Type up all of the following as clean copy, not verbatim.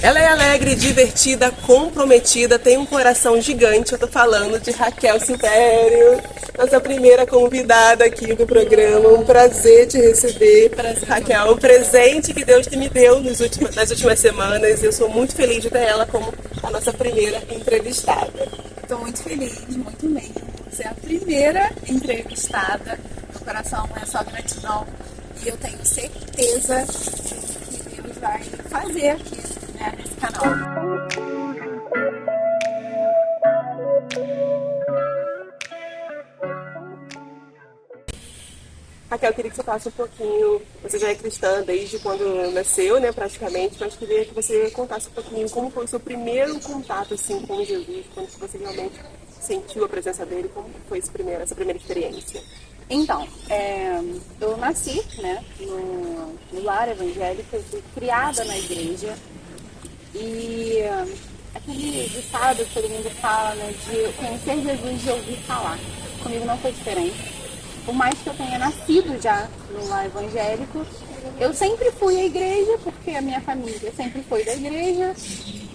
Ela é alegre, divertida, comprometida, tem um coração gigante. Eu tô falando de Raquel Silvério, nossa primeira convidada aqui do programa. Um prazer te receber. Raquel, o presente que Deus me deu nas últimas semanas. Eu sou muito feliz de ter ela como a nossa primeira entrevistada. Estou muito feliz, muito mesmo. Você é a primeira entrevistada. Meu coração é só gratidão. E eu tenho certeza que Deus vai fazer aqui, né, nesse canal. Raquel, eu queria que você falasse um pouquinho, você já é cristã desde quando nasceu, né, praticamente, mas queria que você contasse um pouquinho como foi o seu primeiro contato, assim, com Jesus, quando você realmente sentiu a presença dele, como foi essa primeira experiência? Então, eu nasci, né, no lar evangélico, eu fui criada na igreja e aquele ditado que todo mundo fala, né, de conhecer Jesus e ouvir falar, comigo não foi diferente. Por mais que eu tenha nascido já no lar evangélico, eu sempre fui à igreja, porque a minha família sempre foi da igreja,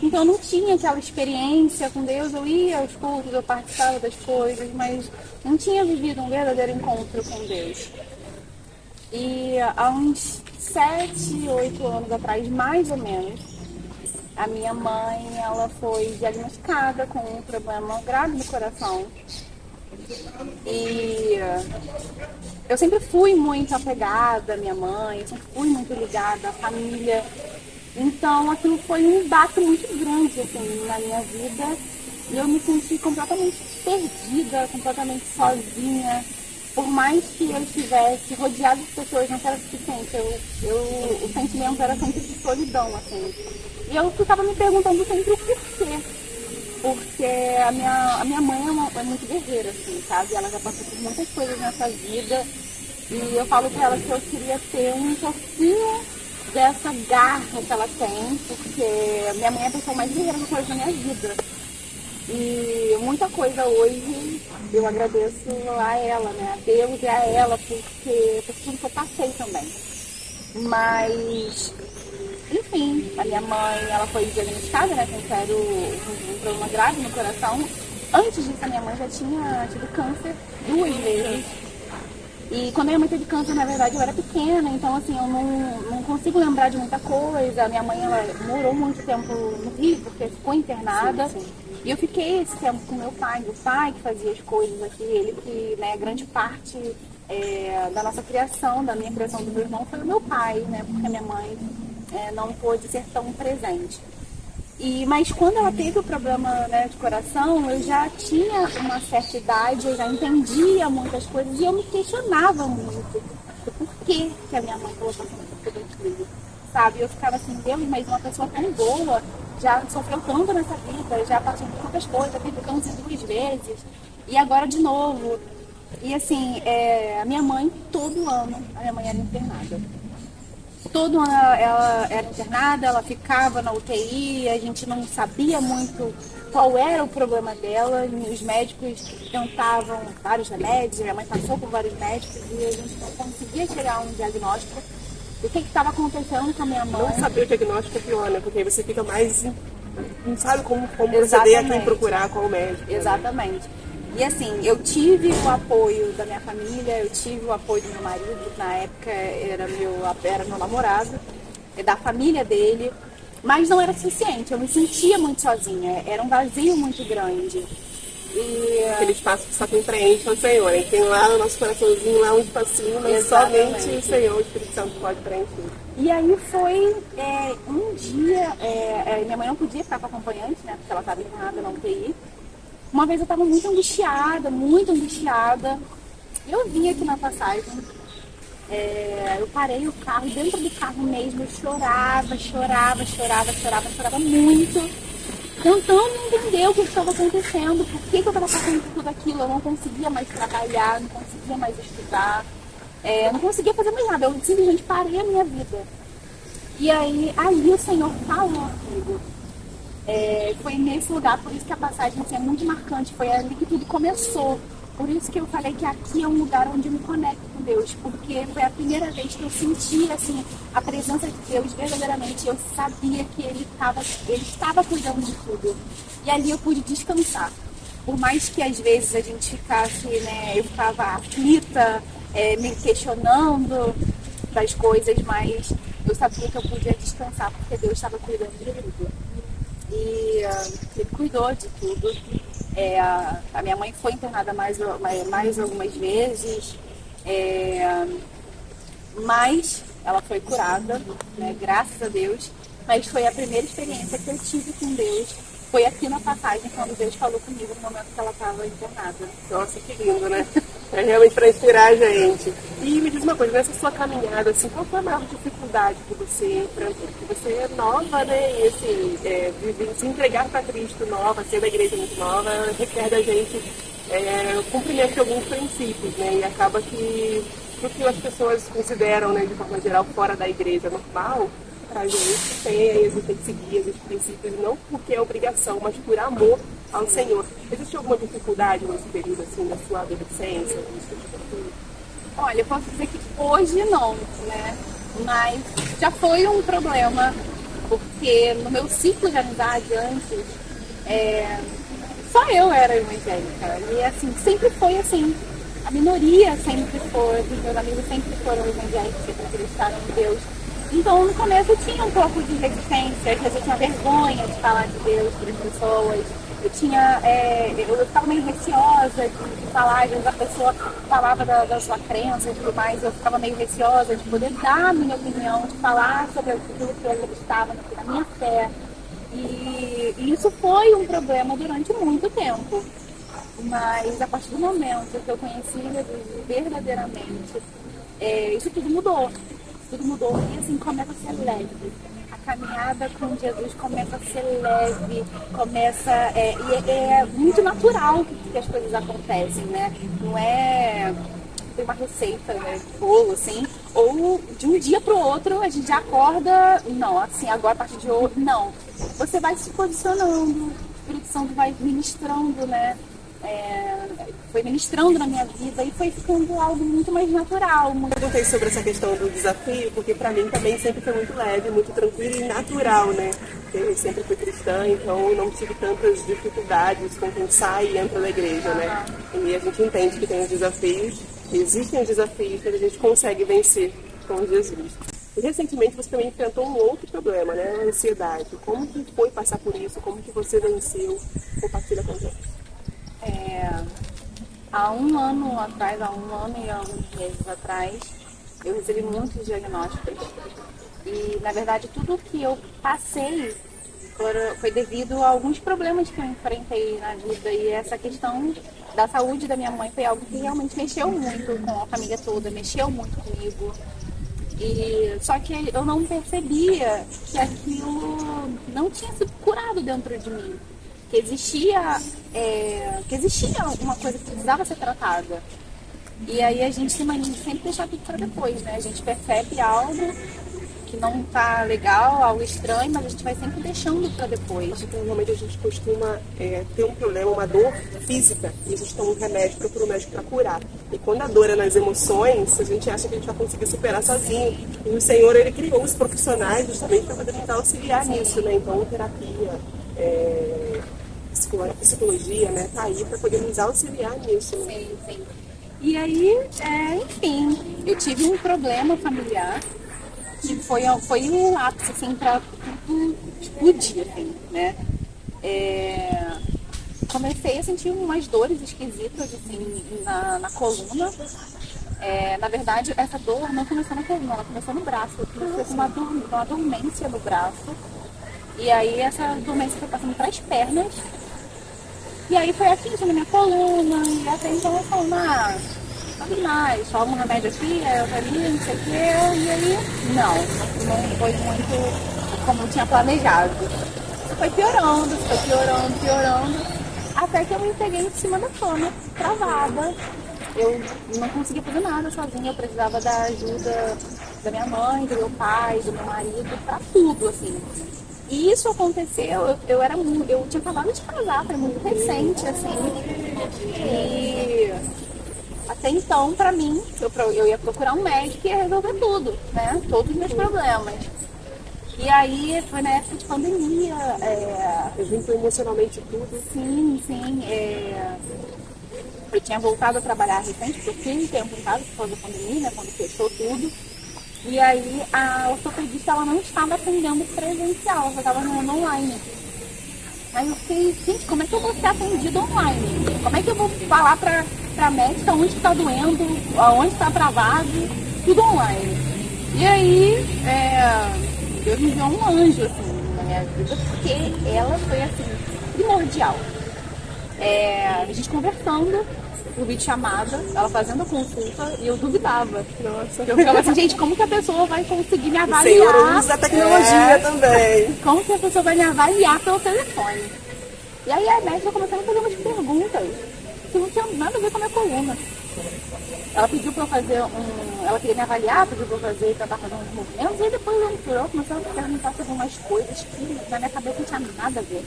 então eu não tinha aquela experiência com Deus, eu ia aos cultos, eu participava das coisas, mas não tinha vivido um verdadeiro encontro com Deus. E há uns 7, 8 anos atrás, mais ou menos, a minha mãe, ela foi diagnosticada com um problema grave no coração. E eu sempre fui muito apegada à minha mãe, eu sempre fui muito ligada à família. Então aquilo foi um baque muito grande assim, na minha vida. E eu me senti completamente perdida, completamente sozinha. Por mais que eu estivesse rodeada de pessoas, não era suficiente. O sentimento era sempre de solidão, assim. E eu ficava me perguntando sempre o porquê. Porque a minha mãe é muito guerreira, assim, sabe? Ela já passou por muitas coisas nessa vida. E eu falo pra ela que eu queria ter um pouquinho dessa garra que ela tem, porque minha mãe é a pessoa mais guerreira que eu conheço na minha vida. E muita coisa hoje eu agradeço a ela, né? A Deus e a ela, porque por tudo que eu passei também. Mas, enfim, a minha mãe, ela foi diagnosticada, né, com um problema grave no coração. Antes disso, a minha mãe já tinha tido câncer 2 vezes. E quando a minha mãe teve câncer, na verdade, eu era pequena, então, assim, eu não consigo lembrar de muita coisa. A minha mãe, ela morou muito tempo no Rio, porque ficou internada. Sim. E eu fiquei esse tempo com meu pai que fazia as coisas aqui, ele que, né, grande parte da nossa criação, da minha criação do meu irmão, foi o meu pai, né, porque a minha mãe não pôde ser tão presente. Mas quando ela teve o problema, né, de coração, eu já tinha uma certa idade, eu já entendia muitas coisas e eu me questionava muito do porquê que a minha mãe estava passando por tudo aquilo, sabe? Eu ficava assim, Deus, mas uma pessoa tão boa, já sofreu tanto nessa vida, já passou por tantas coisas, teve câncer 2 vezes e agora de novo. E assim, a minha mãe, todo ano, a minha mãe era internada. Todo ano ela era internada, ela ficava na UTI, a gente não sabia muito qual era o problema dela, os médicos tentavam vários remédios, minha mãe passou por vários médicos e a gente não conseguia chegar a um diagnóstico do que estava acontecendo com a minha mãe. Não saber o diagnóstico é pior, né? Porque aí você fica mais... não sabe como proceder, a quem procurar, qual médico. Exatamente. Né? E assim, eu tive o apoio da minha família, eu tive o apoio do meu marido, na época era meu namorado, da família dele, mas não era suficiente, eu me sentia muito sozinha, era um vazio muito grande. Aquele espaço que só tem preenche é o Senhor, né? Tem lá o nosso coraçãozinho, lá um espacinho, mas somente o Senhor, o Espírito Santo pode preencher. E aí foi um dia, minha mãe não podia ficar com acompanhante, né? Porque ela estava internada na UTI. Uma vez eu estava muito angustiada, eu vim aqui na passagem, eu parei o carro, dentro do carro mesmo, eu chorava muito, tentando entender o que estava acontecendo, por que eu estava passando por tudo aquilo, eu não conseguia mais trabalhar, não conseguia mais estudar, não conseguia fazer mais nada, eu simplesmente parei a minha vida. E aí o Senhor falou comigo. Foi nesse lugar, por isso que a passagem assim, é muito marcante, foi ali que tudo começou. por isso que eu falei que aqui é um lugar onde eu me conecto com Deus, porque foi a primeira vez que eu senti assim, a presença de Deus verdadeiramente. Eu sabia que Ele estava cuidando de tudo. E ali eu pude descansar. Por mais que às vezes a gente ficasse, né, eu ficava aflita, me questionando das coisas, mas eu sabia que eu podia descansar, porque Deus estava cuidando de tudo. E Ele cuidou de tudo. A minha mãe foi internada mais algumas vezes, mas ela foi curada, né, graças a Deus. Mas foi a primeira experiência que eu tive com Deus. Foi aqui na passagem, quando Deus falou comigo no momento que ela estava internada. Nossa, que lindo, né? É realmente para inspirar a gente. E me diz uma coisa, nessa sua caminhada, assim, qual foi a maior dificuldade que você enfrentou? Porque você é nova, né? E assim, se entregar para Cristo nova, ser da igreja muito nova, requer da gente o cumprimento de alguns princípios, né? E acaba que o que as pessoas consideram, né, de forma geral, fora da igreja normal, pra gente a gente tem que seguir esses princípios, não porque é obrigação, mas por amor ao Senhor. Existe alguma dificuldade nesse período, assim, da sua adolescência? Olha, eu posso dizer que hoje não, né? Mas já foi um problema, porque no meu ciclo de amizade antes, só eu era evangélica. E assim, sempre foi assim. A minoria sempre foi, os meus amigos sempre foram evangélicos, sempre acreditaram em Deus. Então, no começo eu tinha um pouco de resistência, às vezes eu tinha vergonha de falar de Deus para as pessoas. Eu ficava meio receosa de falar, às vezes a pessoa falava da sua crença e tudo mais, eu ficava meio receosa de poder dar a minha opinião, de falar sobre aquilo que eu acreditava, na minha fé. E isso foi um problema durante muito tempo. Mas a partir do momento que eu conheci Jesus verdadeiramente, isso tudo mudou. Tudo mudou e assim começa a ser leve. A caminhada com Jesus começa a ser leve, e é muito natural que as coisas acontecem, né? Não é tem uma receita, né, de bolo, assim, ou de um dia para o outro a gente já acorda, não, assim, agora a partir de hoje, não. Você vai se posicionando, o Espírito Santo vai ministrando, né? Foi ministrando na minha vida e foi ficando algo muito mais natural. Eu perguntei sobre essa questão do desafio, porque para mim também sempre foi muito leve, muito tranquilo e natural, né? Eu sempre fui cristã, então não tive tantas dificuldades com quem sai e entra na igreja, né? E a gente entende que tem os desafios, existem os desafios que a gente consegue vencer com Jesus. E recentemente você também enfrentou um outro problema, né? A ansiedade. Como que foi passar por isso? Como que você venceu? Compartilha com a gente. Há um ano e alguns meses atrás, eu recebi muitos diagnósticos. E, na verdade, tudo que eu passei foi devido a alguns problemas que eu enfrentei na vida. E essa questão da saúde da minha mãe foi algo que realmente mexeu muito com a família toda, mexeu muito comigo. Só que eu não percebia que aquilo não tinha sido curado dentro de mim. Que existia alguma coisa que precisava ser tratada. E aí a gente se mania de sempre deixar tudo para depois, né? A gente percebe algo que não tá legal, algo estranho, mas a gente vai sempre deixando para depois. Normalmente a gente costuma ter um problema, uma dor física, e a gente toma um remédio, procura um médico para curar. E quando a dor é nas emoções, a gente acha que a gente vai conseguir superar sozinho. E o Senhor, Ele criou os profissionais justamente para poder tentar auxiliar nisso, né? Então, terapia, psicologia, né? Tá aí para poder nos auxiliar nisso. Né? Sim. E aí, enfim, eu tive um problema familiar que foi um lápis, assim, pra tudo explodir, assim, né? Comecei a sentir umas dores esquisitas, assim, na coluna. Na verdade, essa dor não começou na coluna, ela começou no braço. Eu comecei com uma dormência no braço. E aí, essa dormência foi passando para as pernas. E aí foi atingindo na minha coluna, e até então eu falando, sabe mais, toma um remédio aqui, eu ali, não sei o quê, e aí, não foi muito como eu tinha planejado. Foi piorando, até que eu me peguei em cima da cama, travada. Eu não conseguia fazer nada sozinha, eu precisava da ajuda da minha mãe, do meu pai, do meu marido, pra tudo, assim. E isso aconteceu, eu tinha acabado de casar, foi muito recente, assim. E até então, pra mim, eu ia procurar um médico e ia resolver tudo, né? Todos os meus problemas. E aí foi na época de pandemia. Juntou emocionalmente tudo. Sim. Eu tinha voltado a trabalhar recente, porque eu fiquei um tempo em casa por causa da pandemia, né? Quando fechou tudo. E aí a ortopedista ela não estava atendendo presencial, ela estava no online. Aí eu fiquei, gente, como é que eu vou ser atendida online? Como é que eu vou falar pra médica onde está doendo, aonde está travado, tudo online. E aí Deus me deu um anjo assim, na minha vida, porque ela foi assim, primordial. A gente conversando por videochamada, ela fazendo a consulta e eu duvidava. Nossa. Eu ficava assim, gente, como que a pessoa vai conseguir me avaliar? O Senhor usa a tecnologia também. Como que a pessoa vai me avaliar pelo telefone? E aí a médica começou a fazer umas perguntas que não tinham nada a ver com a minha coluna. Ela pediu pra eu fazer ela queria me avaliar, pediu pra eu tentar fazer uns movimentos, e aí depois ela entrou, começou a perguntar sobre umas coisas que na minha cabeça não tinha nada a ver.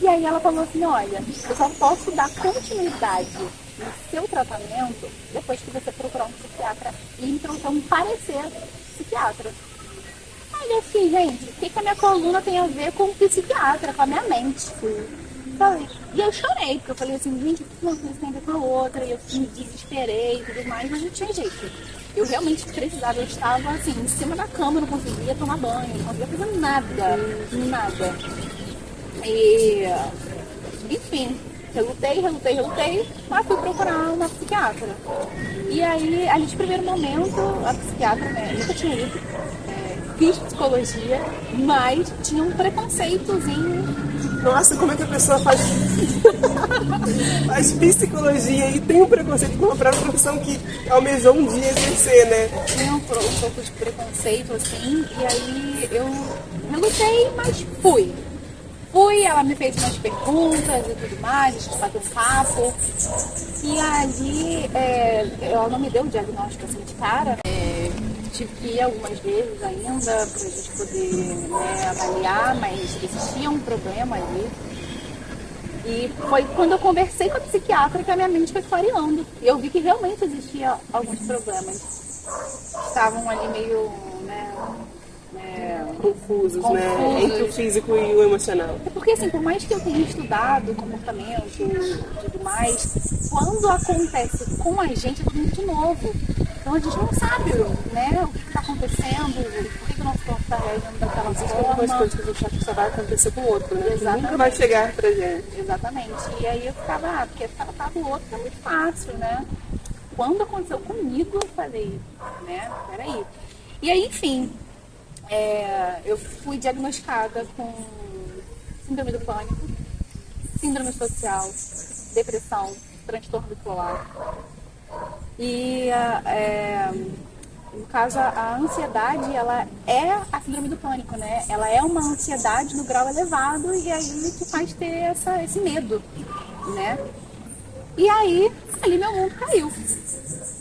E aí ela falou assim, olha, eu só posso dar continuidade no seu tratamento depois que você procurar um psiquiatra e me trouxer um parecer psiquiatra. Aí eu fiquei, gente, o que a minha coluna tem a ver com o psiquiatra, com a minha mente? Falei. E eu chorei, porque eu falei assim, gente, uma coisa tem a ver com a outra, e eu me desesperei e tudo mais, mas não tinha jeito. Eu realmente precisava, eu estava assim, em cima da cama, eu não conseguia tomar banho, não conseguia fazer nada. E, enfim, relutei, mas fui procurar uma psiquiatra. E aí, ali de primeiro momento, a psiquiatra, né, eu nunca tinha ido, fiz psicologia, mas tinha um preconceitozinho. Nossa, como é que a pessoa faz psicologia e tem um preconceito com uma própria profissão que almejou um dia exercer, né? Tinha um pouco de preconceito, assim, e aí eu relutei, mas fui. Ela me fez umas perguntas e tudo mais, a gente bateu um papo. E ali, ela não me deu o diagnóstico assim de cara. Tive que ir algumas vezes ainda para a gente poder avaliar, mas existia um problema ali. E foi quando eu conversei com a psiquiatra que a minha mente foi clareando. E eu vi que realmente existia alguns problemas. Estavam ali meio, confusos, né? Entre o físico e o emocional. É porque, assim, por mais que eu tenha estudado comportamento e tudo mais, quando acontece com a gente é tudo muito novo. Então a gente não sabe, né, o que está acontecendo, por que o nosso corpo está reagindo daquela forma. Algumas coisas que a gente acha que só vai acontecer com o outro, né? Exatamente. Nunca vai chegar pra gente. Exatamente. E aí eu ficava, porque tratar do outro é muito fácil, né? Quando aconteceu comigo, eu falei, né, peraí. E aí, enfim, eu fui diagnosticada com síndrome do pânico, síndrome social, depressão, transtorno bipolar. E, no caso, a ansiedade, ela é a síndrome do pânico, né? Ela é uma ansiedade no grau elevado e aí que faz ter esse medo, né? E aí, ali meu mundo caiu.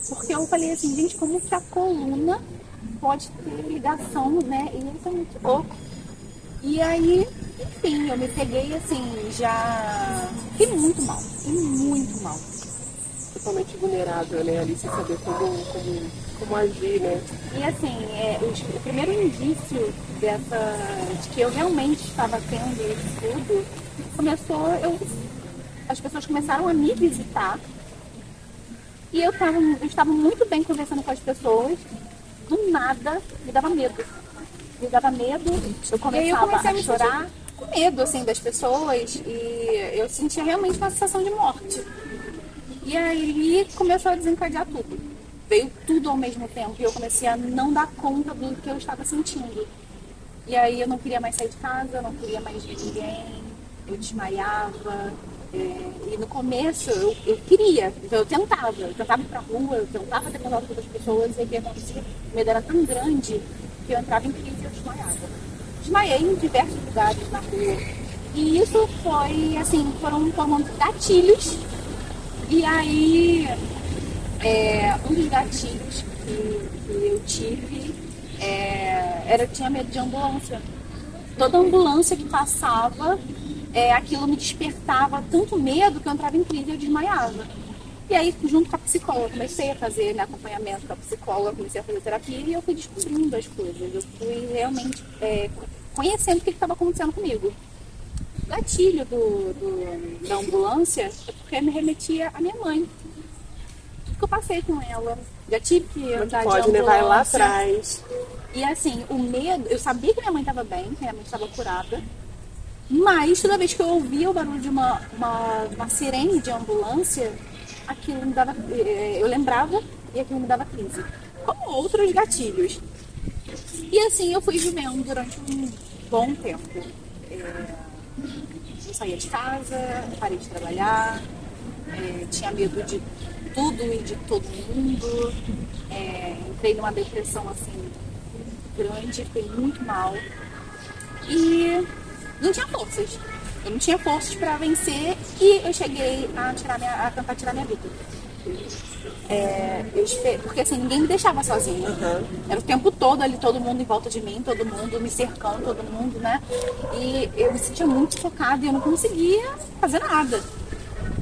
Porque eu falei assim, gente, como que a coluna pode ter ligação, né? E isso é muito louco. E aí, enfim, eu me peguei assim, já fiquei muito mal. Totalmente vulnerável, né? Ali sem saber como agir, né? E assim, o primeiro indício de que eu realmente estava tendo isso tudo, as pessoas começaram a me visitar e eu estava muito bem conversando com as pessoas, do nada me dava medo, eu começava a chorar com medo assim das pessoas e eu sentia realmente uma sensação de morte. E aí começou a desencadear tudo. Veio tudo ao mesmo tempo e eu comecei a não dar conta do que eu estava sentindo. E aí eu não queria mais sair de casa, eu não queria mais ver ninguém, eu desmaiava. E no começo eu queria, então eu tentava ir pra rua, eu tentava ter contato com outras pessoas e o que acontecia, o medo era tão grande que eu entrava em crise e eu desmaiava. Desmaiei em diversos lugares na rua. E isso foi, assim, foram gatilhos. E aí, um dos gatilhos que eu tive eu tinha medo de ambulância. toda ambulância que passava, aquilo me despertava tanto medo que eu entrava em crise e eu desmaiava. E aí, junto com a psicóloga, comecei a fazer acompanhamento com a psicóloga, comecei a fazer terapia e eu fui descobrindo as coisas. Eu fui realmente conhecendo o que estava acontecendo comigo. O gatilho da ambulância é porque me remetia à minha mãe. Tudo que eu passei com ela. Já tive que andar de ambulância. Levar lá atrás. E assim, o medo, eu sabia que minha mãe estava bem, que minha mãe estava curada. Mas toda vez que eu ouvia o barulho de uma sirene de ambulância, aquilo me dava, eu lembrava e aquilo me dava crise. Como outros gatilhos. E assim eu fui vivendo durante um bom tempo. Eu saía de casa, parei de trabalhar, tinha medo de tudo e de todo mundo. Entrei numa depressão assim grande, fiquei muito mal. E não tinha forças. Eu não tinha forças para vencer e eu cheguei a tentar tirar minha vida. Porque assim, ninguém me deixava sozinha. Uhum. Era o tempo todo ali, todo mundo em volta de mim, todo mundo me cercando, todo mundo, né? E eu me sentia muito focada e eu não conseguia fazer nada.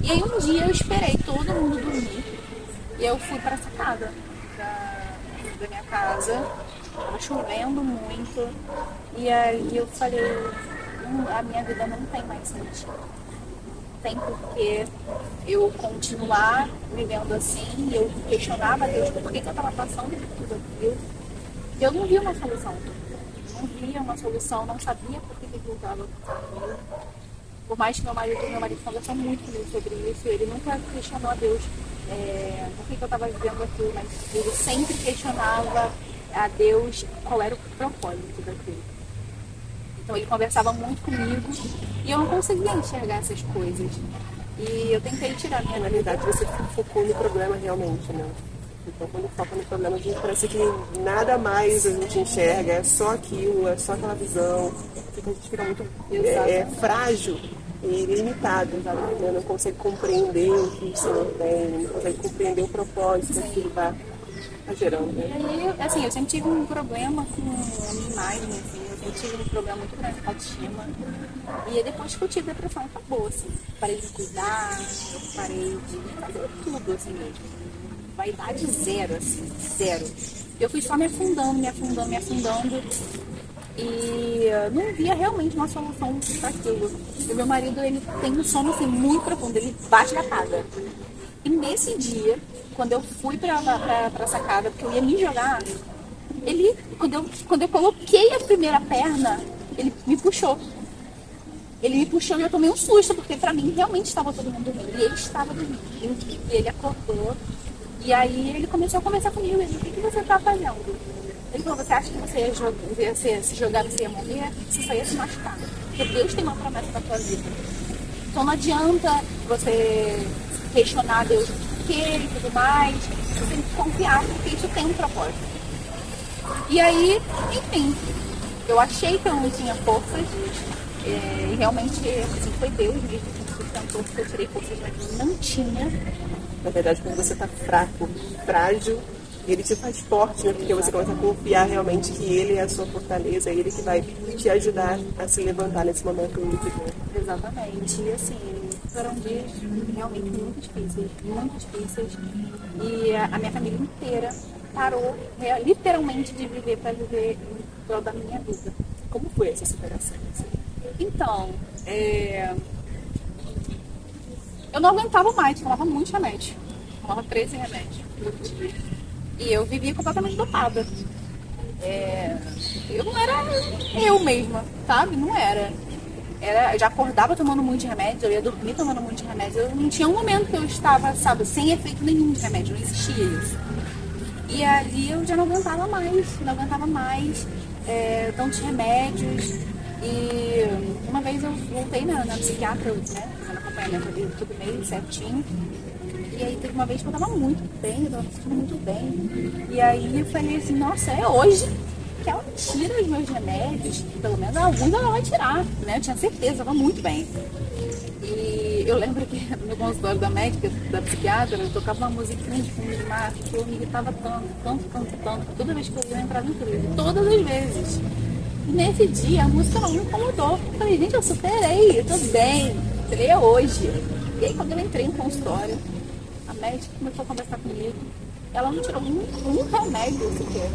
E aí um dia eu esperei todo mundo dormir e eu fui para a sacada da minha casa. Tava chovendo muito. E aí eu falei, a minha vida não tem mais sentido. Tem porque eu continuar vivendo assim, eu questionava a Deus por que eu estava passando por tudo aquilo. Eu não via uma solução. Não via uma solução, não sabia por que aquilo estava acontecendo. Por mais que meu marido conversou muito comigo sobre isso, ele nunca questionou a Deus por que eu estava vivendo aquilo, mas ele sempre questionava a Deus qual era o propósito daquilo. Então ele conversava muito comigo e eu não conseguia enxergar essas coisas. E eu tentei tirar minha realidade. Você focou no problema realmente, né? Então quando foca no problema, a gente parece que nada mais a gente enxerga, é só aquilo, é só aquela visão. A gente fica muito frágil e limitado, sabe? Não consegue compreender o que o Senhor tem, não consegue compreender o propósito que ele vai gerando. Né? E aí, assim, eu sempre tive um problema com a minha imagem, assim, eu tive um problema muito grande com a autoestima. E aí, depois que eu tive depressão, acabou, assim. Parei de cuidar, parei de fazer tudo, assim mesmo. Vaidade zero, assim, zero. Eu fui só me afundando. E não via realmente uma solução para aquilo. E meu marido, ele tem um sono, assim, muito profundo. Ele bate na casa. E nesse dia, quando eu fui pra sacada, porque eu ia me jogar, ele, quando eu coloquei a primeira perna, ele me puxou. Ele me puxou e eu tomei um susto, porque pra mim realmente estava todo mundo dormindo. E ele estava dormindo. E ele acordou. E aí ele começou a conversar comigo. Ele disse, o que você tá fazendo? Ele falou, você acha que você ia se jogar, você ia morrer? Você só ia se machucar. Porque Deus tem uma promessa pra tua vida. Então não adianta você questionar Deus por quê e tudo mais. Você tem que confiar, porque isso tem um propósito. E aí, enfim, eu achei que eu não tinha forças. E realmente, assim, foi Deus mesmo que sustentou, porque eu tirei forças, mas não tinha. Na verdade, quando você está fraco, frágil, ele te faz forte, né? Porque você começa a confiar realmente que ele é a sua fortaleza, é ele que vai te ajudar a se levantar nesse momento muito bom. Exatamente. E assim, foram dias realmente muito difíceis. E a minha família inteira parou literalmente de viver para viver em prol da minha vida. Como foi essa superação? Então, eu não aguentava mais, tomava muitos remédios. Tomava 13 remédios por dia. E eu vivia completamente dopada. Eu não era eu mesma, sabe? Não era. Eu já acordava tomando muito remédio, eu ia dormir tomando muito remédio. Eu não tinha um momento que eu estava, sabe, sem efeito nenhum de remédio, não existia isso. E ali eu já não aguentava mais, tantos remédios. E uma vez eu voltei na psiquiatra, né, fazendo acompanhamento ali todo mês, certinho. E aí teve uma vez que eu tava muito bem, eu tava me sentindo muito bem. E aí eu falei assim, nossa, é hoje que ela tira os meus remédios, pelo menos alguns ela vai tirar, né? Eu tinha certeza, eu tava muito bem. E eu lembro que no consultório da médica, da psiquiatra, eu tocava uma musiquinha de fundo de mar, que eu me irritava tanto. Toda vez que eu ia entrar no crise, todas as vezes. E nesse dia a música não me incomodou. Eu falei, gente, eu superei, eu tô bem, superei hoje. E aí quando eu entrei no consultório, a médica começou a conversar comigo. Ela não tirou um remédio sequer.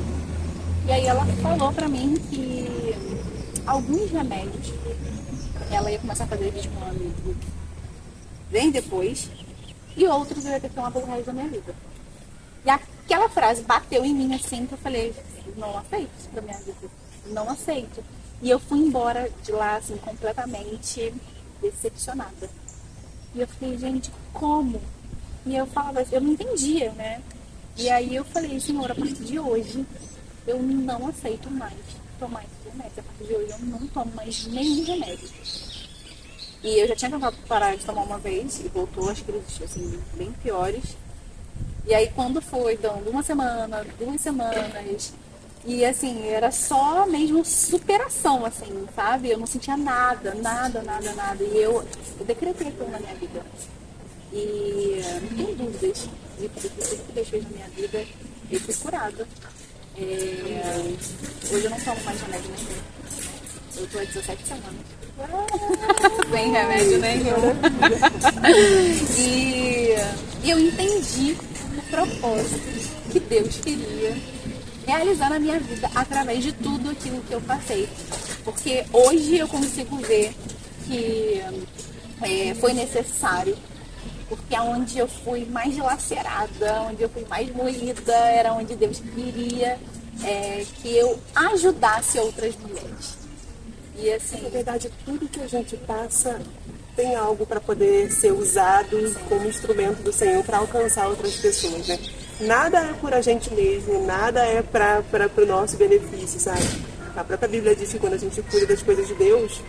E aí ela falou pra mim que alguns remédios ela ia começar a fazer desmolamento bem depois, e outros eu ia ter que tomar pelo resto da minha vida. E aquela frase bateu em mim assim, que eu falei, não aceito isso pra minha vida, não aceito. E eu fui embora de lá assim, completamente decepcionada. E eu falei, gente, como? E eu falava, eu não entendia, né? E aí eu falei, Senhor, a partir de hoje, eu não aceito mais tomar esse remédio. A partir de hoje, eu não tomo mais nenhum remédio. E eu já tinha tentado parar de tomar uma vez, e voltou as crises, assim, bem piores. E aí, quando foi dando uma semana, 2 semanas, e assim, era só mesmo superação, assim, sabe? Eu não sentia nada. E eu decretei aquilo na minha vida. E não tenho dúvidas de que tudo que Deus fez na minha vida, eu fui curada. Hoje eu não tomo mais remédio nenhum. Eu tô há 17 semanas. Sem remédio nenhum. E eu entendi o propósito que Deus queria realizar na minha vida através de tudo aquilo que eu passei. Porque hoje eu consigo ver que foi necessário. Porque aonde eu fui mais dilacerada, onde eu fui mais moída, era onde Deus queria que eu ajudasse outras mulheres. E assim, na verdade, tudo que a gente passa tem algo para poder ser usado como instrumento do Senhor para alcançar outras pessoas, né? Nada é por a gente mesmo, nada é para o nosso benefício, sabe? A própria Bíblia diz que quando a gente cuida das coisas de Deus,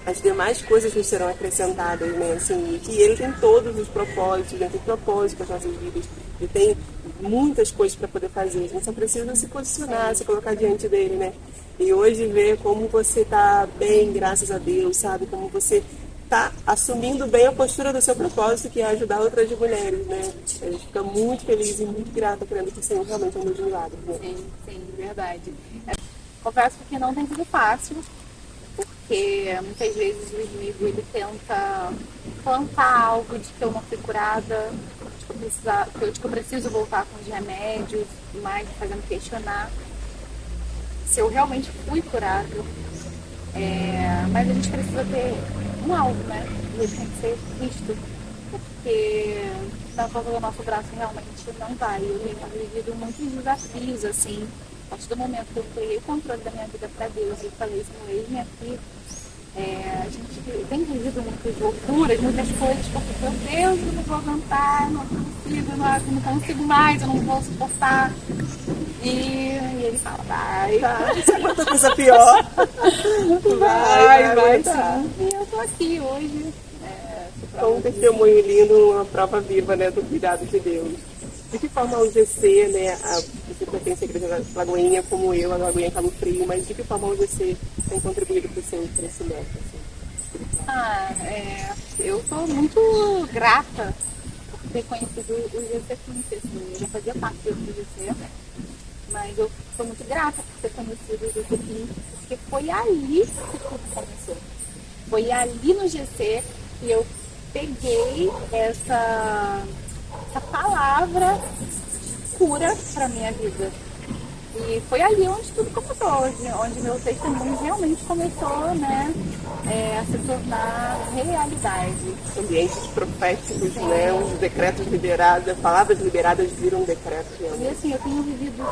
as demais coisas nos serão acrescentadas, né? Assim, que Ele tem todos os propósitos, Ele tem propósitos para as nossas vidas, Ele tem muitas coisas para poder fazer. A gente só precisa se posicionar, se colocar diante dele, né? E hoje ver como você está bem, graças a Deus, sabe? Como você está assumindo bem a postura do seu propósito, que é ajudar outras mulheres, né? A gente fica muito feliz e muito grata crendo que o Senhor realmente é um Deus de milagres, né? sim, verdade. Confesso que não tem sido fácil, porque muitas vezes o inimigo ele tenta plantar algo de que eu não fui curada, de que eu preciso voltar com os remédios, mas fazendo questionar se eu realmente fui curado. Mas a gente precisa ter um alvo, né? E ele tem que ser Cristo, porque na volta do nosso braço realmente não vai. Eu tenho vivido muitos desafios, assim, a partir do momento que eu peguei o controle da minha vida para Deus e falei, Senhor, eis-me aqui. A gente tem vivido muitas loucuras, muitas coisas, porque, meu Deus, eu não vou aguentar, não consigo, não consigo mais, eu não vou suportar. E ele fala, vai. Você aguenta coisa pior. Vai, tá. E eu tô aqui hoje. Um testemunho lindo, uma prova viva, né, do cuidado de Deus. De que forma o GC, né, você pertence à igreja da Lagoinha, como eu, a Lagoinha Cabo Frio, mas de que forma o GC tem contribuído para o seu crescimento? Assim? Eu sou muito grata por ter conhecido o GC Quintes. Eu já fazia parte do GC, mas eu sou muito grata por ter conhecido o GC Quintes, porque foi ali que tudo começou. Foi ali no GC que eu peguei essa palavra cura para minha vida. E foi ali onde tudo começou, onde meu testemunho realmente começou, né, a se tornar realidade. Ambientes proféticos, né, os decretos liberados, as palavras liberadas viram decretos. E assim, eu tenho vivido,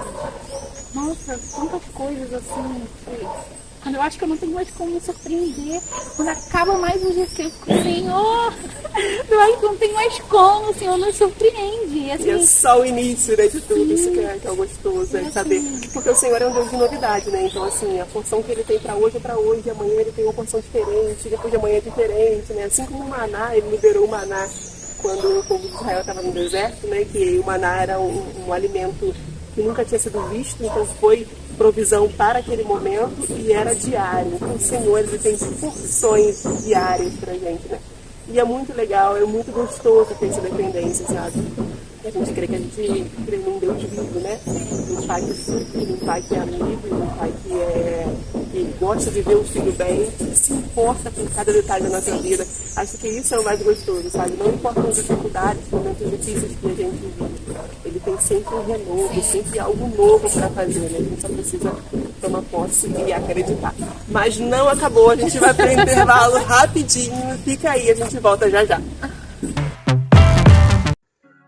nossa, tantas coisas assim, que quando eu acho que eu não tenho mais como me surpreender, quando acaba mais um GC, eu fico, Senhor, eu acho que eu não tenho mais como, o Senhor nos surpreende. E, assim, e é só o início, né, de tudo, isso que é o gostoso, é saber. Porque o Senhor é um Deus de novidade, né? Então, assim, a porção que Ele tem para hoje é para hoje, amanhã Ele tem uma porção diferente, depois de amanhã é diferente, né? Assim como o maná, Ele liberou o maná quando o povo de Israel estava no deserto, né? Que o maná era um alimento que nunca tinha sido visto, então foi provisão para aquele momento e era diário. Então, o Senhor, Ele tem porções diárias para a gente, né? E é muito legal, é muito gostoso ter essa dependência, sabe? A gente crê que a gente crê num Deus vivo, né? Um pai que supre, um pai que é amigo, um pai que que gosta de ver o filho bem, que se importa com cada detalhe da nossa vida. Acho que isso é o mais gostoso, sabe? Não importa as dificuldades, os momentos difíceis que a gente vive. Ele tem sempre um renovo, sempre algo novo para fazer, né? A gente só precisa tomar posse e acreditar. Mas não acabou, a gente vai para o intervalo rapidinho. Fica aí, a gente volta já já.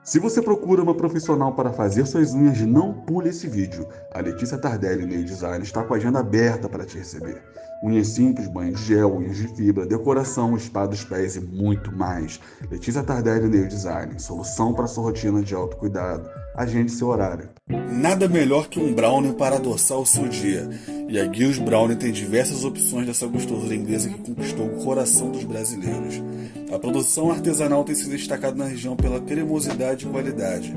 Se você procura uma profissional para fazer suas unhas, não pule esse vídeo. A Letícia Tardelli Nail Design está com a agenda aberta para te receber. Unhas simples, banho de gel, unhas de fibra, decoração, spa dos pés e muito mais. Letícia Tardelli Nail Design, solução para sua rotina de autocuidado. Agende seu horário. Nada melhor que um brownie para adoçar o seu dia. E a Guilherme Brownie tem diversas opções dessa gostosura inglesa que conquistou o coração dos brasileiros. A produção artesanal tem se destacado na região pela cremosidade e qualidade.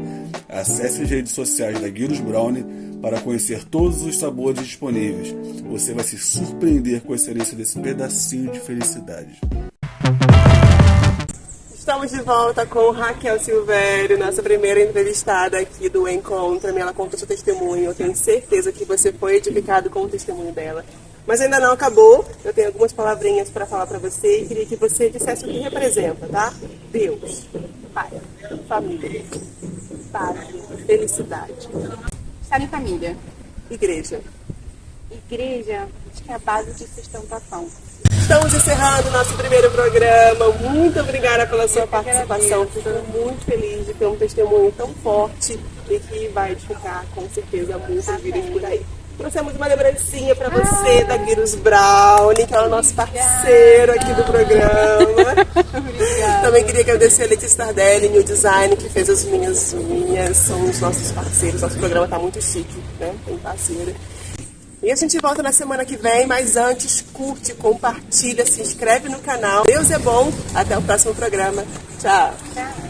Acesse as redes sociais da Guilherme Brownie para conhecer todos os sabores disponíveis. Você vai se surpreender com a excelência desse pedacinho de felicidade. Estamos de volta com Raquel Silvério, nossa primeira entrevistada aqui do Encontra-me. Ela conta seu testemunho, eu tenho certeza que você foi edificado com o testemunho dela. Mas ainda não acabou, eu tenho algumas palavrinhas para falar para você e queria que você dissesse o que representa, tá? Deus, Pai, família, paz, felicidade. Estar em família. Igreja. Igreja, acho que é a base de sustentação. Estamos encerrando nosso primeiro programa. Muito obrigada pela sua participação. Fico muito feliz de ter um testemunho tão forte e que vai edificar, com certeza, muitas vidas por aí. Trouxemos uma lembrancinha para você da Guilherme Brownie, que é o nosso parceiro aqui do programa. Obrigada. Também queria agradecer a Letícia Tardelli, Nail Design, que fez as minhas unhas. São os nossos parceiros. Nosso programa está muito chique, né? Tem parceiro. E a gente volta na semana que vem, mas antes, curte, compartilha, se inscreve no canal. Deus é bom. Até o próximo programa. Tchau. Tchau.